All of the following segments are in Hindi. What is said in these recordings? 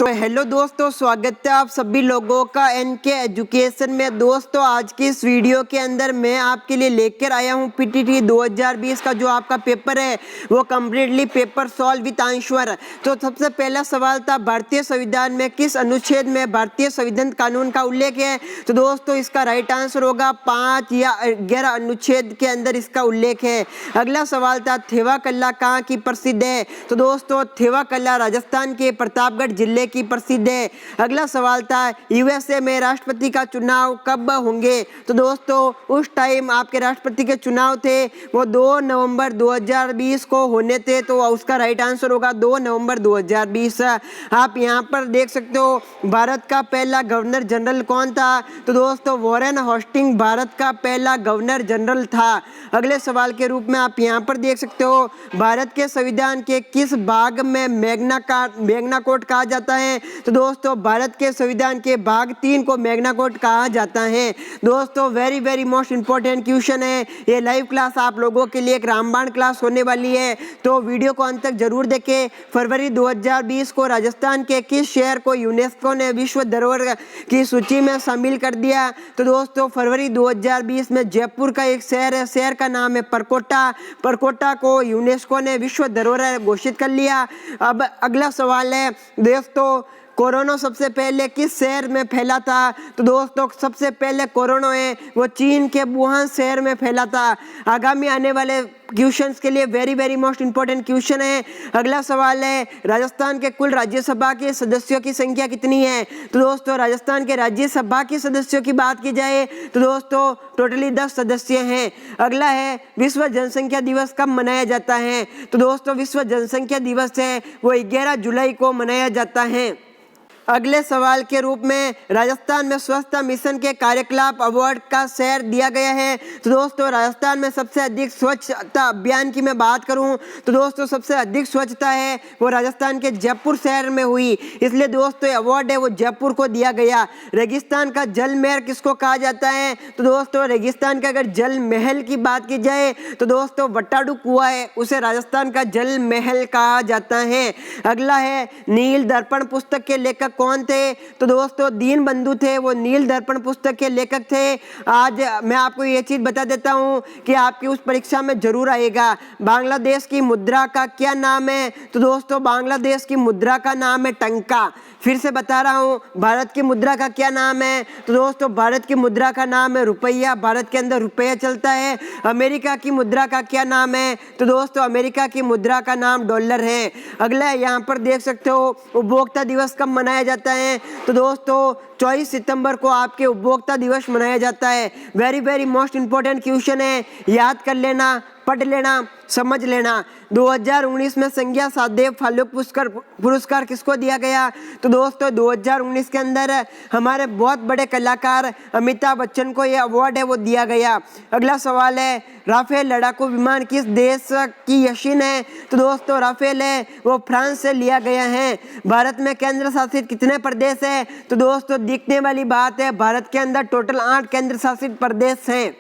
तो हेलो दोस्तों, स्वागत है आप सभी लोगों का एनके एजुकेशन में। दोस्तों आज की इस वीडियो के अंदर मैं आपके लिए लेकर आया हूं पीटीटी 2020 का जो आपका पेपर है वो completely paper solve with answer. तो सबसे पहला सवाल था भारतीय संविधान में किस अनुच्छेद में भारतीय संविधान कानून का उल्लेख है। तो दोस्तों इसका राइट आंसर होगा 5 या 11 अनुच्छेद के अंदर इसका उल्लेख है। अगला सवाल था थेवा कला कहाँ की प्रसिद्ध है। तो दोस्तों थेवा कला राजस्थान के प्रतापगढ़ जिले की प्रसिद्ध है। अगला सवाल था यूएसए में राष्ट्रपति का चुनाव कब होंगे। तो दोस्तों उस टाइम आपके राष्ट्रपति के चुनाव थे वो 2 नवंबर 2020 को होने थे। तो उसका राइट आंसर होगा 2 नवंबर 2020। आप यहाँ पर देख सकते हो भारत का पहला गवर्नर जनरल कौन था। तो दोस्तों वॉरेन हेस्टिंग्स भारत का पहला गवर्नर जनरल था। अगले सवाल के रूप में आप यहाँ पर देख सकते हो भारत के संविधान के किस भाग में मैग्ना कोड कहा जाता है। तो दोस्तों भारत के संविधान के भाग 3 को मैग्ना कोड कहा जाता है। दोस्तों वेरी मोस्ट इंपॉर्टेंट क्वेश्चन है ये। लाइव क्लास आप लोगों के लिए एक रामबाण क्लास होने वाली है, तो वीडियो को अंत तक जरूर देखें। फरवरी 2020 को राजस्थान के किस शहर को यूनेस्को ने विश्व धरोहर की सूची में शामिल कर दिया। तो दोस्तों फरवरी 2020 में जयपुर का एक शहर है, शहर का नाम है परकोटा को यूनेस्को ने विश्व धरोहर घोषित कर लिया। अब अगला सवाल है दोस्तों कोरोना सबसे पहले किस शहर में फैला था। तो दोस्तों सबसे पहले कोरोना है वो चीन के वुहान शहर में फैला था। आगामी आने वाले क्वेश्चंस के लिए वेरी मोस्ट इंपॉर्टेंट क्वेश्चन है। अगला सवाल है राजस्थान के कुल राज्यसभा के सदस्यों की संख्या कितनी है। तो दोस्तों राजस्थान के राज्यसभा के सदस्यों की बात की जाए तो दोस्तों टोटली 10 सदस्य हैं। अगला है विश्व जनसंख्या दिवस कब मनाया जाता है। तो दोस्तों विश्व जनसंख्या दिवस है वो 11 जुलाई को मनाया जाता है। अगले सवाल के रूप में राजस्थान में स्वच्छता मिशन के कार्यकलाप अवार्ड का शेयर दिया गया है। तो दोस्तों राजस्थान में सबसे अधिक स्वच्छता अभियान की मैं बात करूं तो दोस्तों सबसे अधिक स्वच्छता है वो राजस्थान के जयपुर शहर में हुई, इसलिए दोस्तों अवार्ड है वो जयपुर को दिया गया। रेगिस्तान का जल महल किसको कहा जाता है। तो दोस्तों रेगिस्तान का अगर जल महल की बात की जाए तो दोस्तों वट्टाडू कुआं है उसे राजस्थान का जल महल कहा जाता है। अगला है नील दर्पण पुस्तक के लेखक कौन थे। तो दोस्तों दीन बंधु थे वो नील दर्पण पुस्तक के लेखक थे। आज मैं आपको ये चीज बता देता हूँ कि आपकी उस परीक्षा में जरूर आएगा। बांग्लादेश की मुद्रा का क्या नाम है। तो दोस्तों बांग्लादेश की मुद्रा का नाम है टंका। फिर से बता रहा हूँ भारत की मुद्रा का क्या नाम है। तो दोस्तों भारत की मुद्रा का नाम है रुपया, भारत के अंदर रुपया चलता है। अमेरिका की मुद्रा का क्या नाम है। तो दोस्तों अमेरिका की मुद्रा का नाम डॉलर है। अगला यहाँ पर देख सकते हो उपभोक्ता दिवस कब मनाया जाता है। तो दोस्तों 24 सितंबर को आपके उपभोक्ता दिवस मनाया जाता है। वेरी मोस्ट इंपॉर्टेंट क्वेश्चन है, याद कर लेना, पढ़ लेना, समझ लेना। 2019 में संज्ञा साधदेव फाल्के पुरस्कार किसको दिया गया। तो दोस्तों 2019 के अंदर हमारे बहुत बड़े कलाकार अमिताभ बच्चन को यह अवार्ड है वो दिया गया। अगला सवाल है राफेल लड़ाकू विमान किस देश की मशीन है। तो दोस्तों राफेल है वो फ्रांस से लिया गया है। भारत में केंद्र शासित कितने प्रदेश है। तो दोस्तों दिखने वाली बात है भारत के अंदर टोटल 8 केंद्र शासित प्रदेश हैं।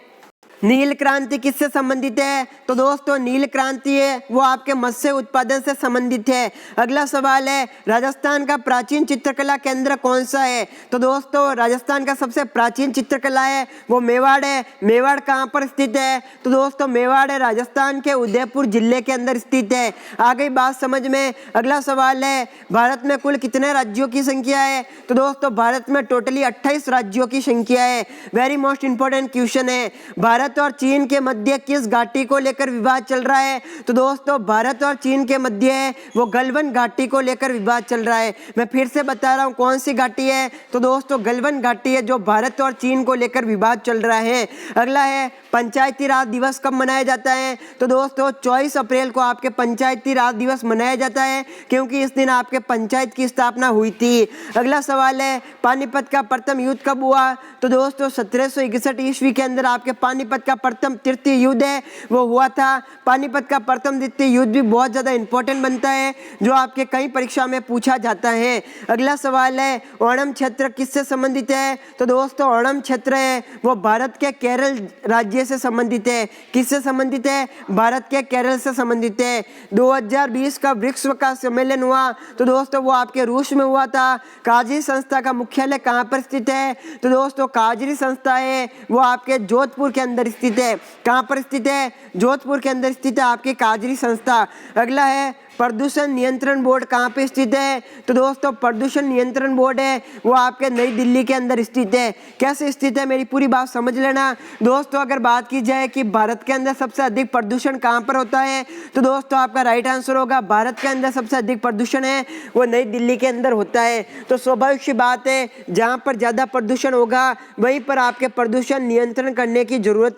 नील क्रांति किससे संबंधित है। तो दोस्तों नील क्रांति है वो आपके मत्स्य उत्पादन से संबंधित है। अगला सवाल है राजस्थान का प्राचीन चित्रकला केंद्र कौन सा है। तो दोस्तों राजस्थान का सबसे प्राचीन चित्रकला है वो मेवाड़ है। मेवाड़ कहाँ पर स्थित है। तो दोस्तों मेवाड़ है राजस्थान के उदयपुर जिले के अंदर स्थित है। आ गई बात समझ में। अगला सवाल है भारत में कुल कितने राज्यों की संख्या है। तो दोस्तों भारत में टोटली 28 राज्यों की संख्या है। वेरी मोस्ट इंपॉर्टेंट क्वेश्चन है भारत और चीन के मध्य किस घाटी को लेकर विवाद चल रहा है। तो दोस्तों भारत और चीन के मध्य है वो गलवान घाटी को लेकर विवाद चल रहा है। मैं फिर से बता रहा हूँ कौन सी घाटी है। तो दोस्तों गलवान घाटी है जो भारत और चीन को लेकर विवाद चल रहा है। अगला है पंचायती राज दिवस कब मनाया जाता है। तो दोस्तों 24 अप्रैल को आपके पंचायती राज दिवस मनाया जाता है क्योंकि इस दिन आपके पंचायत की स्थापना हुई थी। अगला सवाल है पानीपत का प्रथम युद्ध कब हुआ। तो दोस्तों 1761 ईस्वी के अंदर आपके पानीपत पानीपत का प्रथम तृतीय युद्ध है वो हुआ था। पानीपत का प्रथम द्वितीय युद्ध भी बहुत ज़्यादा इंपॉर्टेंट बनता है, जो आपके कई परीक्षा में पूछा जाता है। अगला सवाल है ओणम क्षेत्र किससे संबंधित है? तो दोस्तों ओणम क्षेत्र है वो भारत के केरल राज्य से संबंधित है। किससे संबंधित है? भारत के केरल से संबंधित है। 2020 का ब्रिक्स का सम्मेलन हुआ तो दोस्तों वो आपके रूस में हुआ था। काजरी संस्था का मुख्यालय कहाँ पर स्थित है? तो दोस्तों काजरी संस्था है वो आपके जोधपुर के अंदर स्थित है। कहाँ पर स्थित है? जोधपुर के अंदर स्थित है आपकी काजरी संस्था। अगला है प्रदूषण नियंत्रण बोर्ड कहाँ पे स्थित है? तो दोस्तों प्रदूषण नियंत्रण बोर्ड है वो आपके नई दिल्ली के अंदर स्थित है। कैसे स्थित है मेरी पूरी बात समझ लेना दोस्तों। अगर बात की जाए कि भारत के अंदर सबसे अधिक प्रदूषण कहाँ पर होता है, तो दोस्तों आपका राइट आंसर होगा भारत के अंदर सबसे अधिक प्रदूषण है वो नई दिल्ली के अंदर होता है। तो स्वाभाविक सी बात है जहाँ पर ज़्यादा प्रदूषण होगा वहीं पर आपके प्रदूषण नियंत्रण करने की जरूरत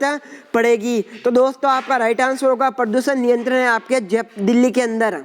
पड़ेगी। तो दोस्तों आपका राइट आंसर होगा प्रदूषण नियंत्रण है आपके दिल्ली के अंदर।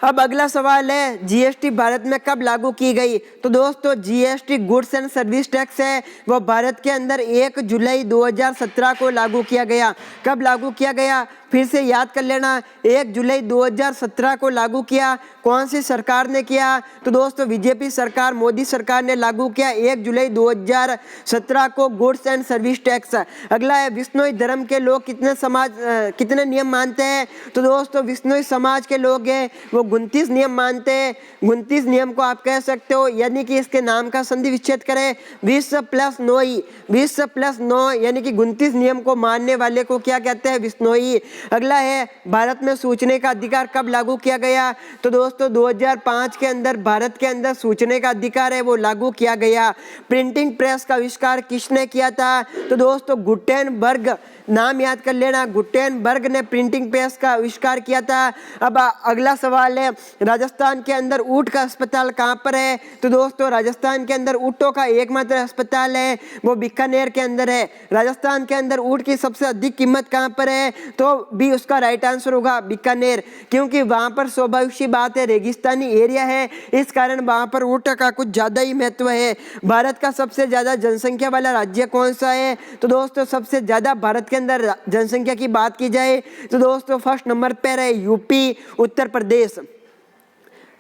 अब अगला सवाल है जीएसटी भारत में कब लागू की गई? तो दोस्तों GST goods and service tax है वो भारत के अंदर 1 जुलाई 2017 को लागू किया गया। कब लागू किया गया? फिर से याद कर लेना, 1 जुलाई 2017 को लागू किया। कौन सी सरकार ने किया? तो दोस्तों बीजेपी सरकार, मोदी सरकार ने लागू किया 1 जुलाई 2017 को गुड्स एंड सर्विस टैक्स। अगला है विश्नोई धर्म के लोग कितने नियम मानते हैं? तो दोस्तों विश्नोई समाज के लोग हैं वो 29 नियम मानते हैं। 29 नियम को आप कह सकते हो, यानी कि इसके नाम का संधि विच्छेद करें 20 + 9 ही, 20 + 9 यानी कि 29 नियम को मानने वाले को क्या कहते हैं? विश्नोई। अगला है भारत में सूचने का अधिकार कब लागू किया गया? तो दोस्तों 2005 के अंदर भारत के अंदर सूचने का अधिकार है वो लागू किया गया। प्रिंटिंग प्रेस का आविष्कार किसने किया था? तो दोस्तों गुटेनबर्ग, नाम याद कर लेना, गुटेनबर्ग ने प्रिंटिंग प्रेस का आविष्कार किया था। अब अगला सवाल है राजस्थान के अंदर ऊंट का अस्पताल कहाँ पर है? तो दोस्तों राजस्थान के अंदर ऊंटों का एकमात्र अस्पताल है वो बीकानेर के अंदर है। राजस्थान के अंदर ऊंट की सबसे अधिक कीमत कहाँ पर है? तो भी उसका राइट आंसर होगा बीकानेर, क्योंकि वहां पर स्वाभाविक सी बात है रेगिस्तानी एरिया है, इस कारण वहां पर ऊंट का कुछ ज्यादा ही महत्व है। भारत का सबसे ज्यादा जनसंख्या वाला राज्य कौन सा है? तो दोस्तों सबसे ज्यादा भारत के अंदर जनसंख्या की बात की जाए तो दोस्तों फर्स्ट नंबर पर है यूपी, उत्तर प्रदेश।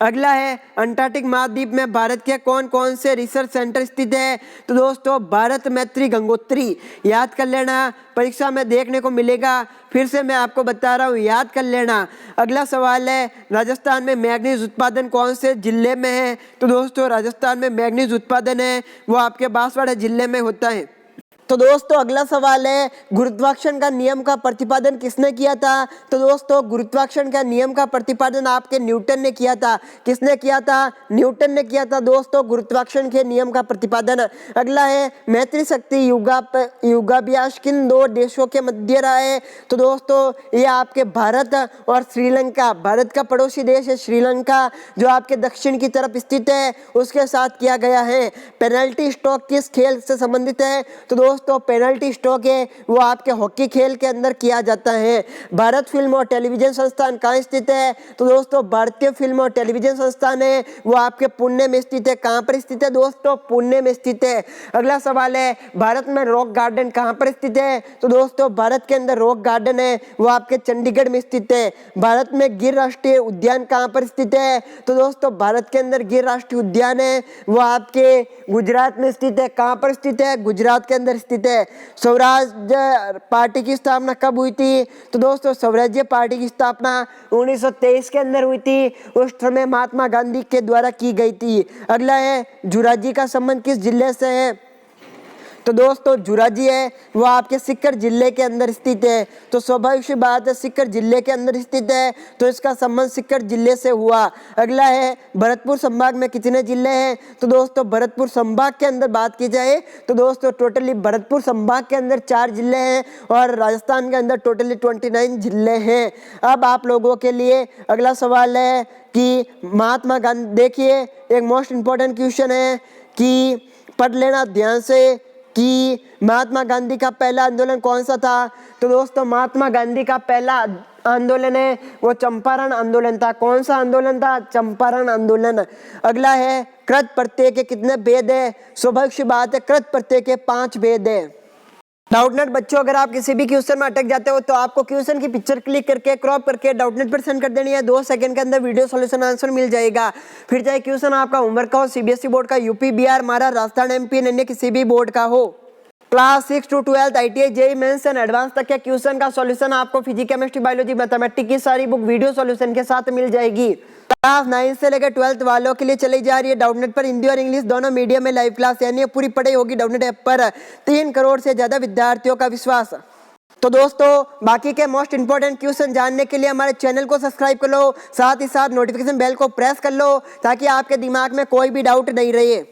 अगला है अंटार्कटिक महाद्वीप में भारत के कौन कौन से रिसर्च सेंटर स्थित है? तो दोस्तों भारत मैत्री गंगोत्री, याद कर लेना, परीक्षा में देखने को मिलेगा। फिर से मैं आपको बता रहा हूँ, याद कर लेना। अगला सवाल है राजस्थान में मैग्नीज उत्पादन कौन से जिले में है? तो दोस्तों राजस्थान में मैग्नीज उत्पादन है वो आपके बांसवाड़ा जिले में होता है। तो दोस्तों अगला सवाल है गुरुत्वाकर्षण का नियम का प्रतिपादन किसने किया था? तो दोस्तों गुरुत्वाकर्षण का नियम का प्रतिपादन आपके न्यूटन ने किया था। किसने किया था? न्यूटन ने किया था दोस्तों गुरुत्वाकर्षण के नियम का प्रतिपादन। अगला है मैत्री शक्ति युगाभ्यास किन 2 देशों के मध्य रहा है? तो दोस्तों ये आपके भारत और श्रीलंका, भारत का पड़ोसी देश है श्रीलंका जो आपके दक्षिण की तरफ स्थित है, उसके साथ किया गया है। पेनल्टी स्ट्रोक किस खेल से संबंधित है? तो दोस्तों पेनल्टी स्ट्रोक है वो आपके हॉकी खेल के अंदर किया जाता है। भारत फिल्म और टेलीविजन संस्थान कहाँ स्थित है? तो दोस्तों भारतीय फिल्म और टेलीविजन संस्थान है वो आपके पुणे में स्थित है। कहाँ पर स्थित है दोस्तों? पुणे में स्थित है। अगला सवाल है भारत में रॉक गार्डन कहाँ पर स्थित है? तो दोस्तों भारत के अंदर रॉक गार्डन है वो आपके चंडीगढ़ में स्थित है। भारत में गिर राष्ट्रीय उद्यान कहाँ पर स्थित है? तो दोस्तों भारत के अंदर गिर राष्ट्रीय उद्यान है वो आपके गुजरात में स्थित है। कहाँ पर स्थित है? गुजरात के अंदर स्थित है। स्वराज्य पार्टी की स्थापना कब हुई थी? तो दोस्तों स्वराज्य पार्टी की स्थापना 1923 के अंदर हुई थी, उस समय महात्मा गांधी के द्वारा की गई थी। अगला है जुराजी का संबंध किस जिले से है? तो दोस्तों जुराजी है वो आपके सीकर जिले के अंदर स्थित है। तो स्वाभाविक सी बात है सीकर जिले के अंदर स्थित है तो इसका संबंध सीकर जिले से हुआ। अगला है भरतपुर संभाग में कितने जिले हैं? तो दोस्तों भरतपुर संभाग के अंदर बात की जाए तो दोस्तों टोटली भरतपुर संभाग के अंदर 4 जिले हैं और राजस्थान के अंदर टोटली 29 जिले हैं। अब आप लोगों के लिए अगला सवाल है कि महात्मा गांधी, देखिए एक मोस्ट इंपॉर्टेंट क्वेश्चन है कि पढ़ लेना ध्यान से कि महात्मा गांधी का पहला आंदोलन कौन सा था? तो दोस्तों महात्मा गांधी का पहला आंदोलन है वो चंपारण आंदोलन था। कौन सा आंदोलन था? चंपारण आंदोलन। अगला है कृत प्रत्यय के कितने भेद है? स्वाभाविक सी बात है कृत प्रत्यय के 5 भेद है। डाउटनेट बच्चों, अगर आप किसी भी क्वेश्चन में अटक जाते हो तो आपको क्वेश्चन की पिक्चर क्लिक करके क्रॉप करके डाउटनेट पर सेंड कर देनी है। 2 सेकंड के अंदर वीडियो सॉल्यूशन आंसर मिल जाएगा। फिर चाहे क्वेश्चन आपका होमवर्क का हो, सीबीएसई बोर्ड का, यूपी, बिहार, महाराष्ट्र, राजस्थान, एमपी, अन्य किसी भी बोर्ड का हो, class 6 to 12 ITI, JEE mains and advance तक के क्वेश्चन का सॉल्यूशन आपको फिजिक्स, केमिस्ट्री, बायोलॉजी, मैथमेटिक्स की सारी बुक वीडियो सॉल्यूशन के साथ मिल जाएगी। क्लास 9 से लेकर 12th वालों के लिए चली जा रही है डाउटनेट पर हिंदी और इंग्लिश दोनों मीडियम में लाइव क्लास, यानी पूरी पढ़ाई होगी डाउटनेट ऐप पर। 3 करोड़ से ज्यादा विद्यार्थियों का विश्वास। तो दोस्तों, बाकी के मोस्ट इंपोर्टेंट क्वेश्चन जानने के लिए हमारे चैनल को सब्सक्राइब कर लो, साथ ही साथ नोटिफिकेशन बेल को प्रेस कर लो ताकि आपके दिमाग में कोई भी डाउट नहीं रहे।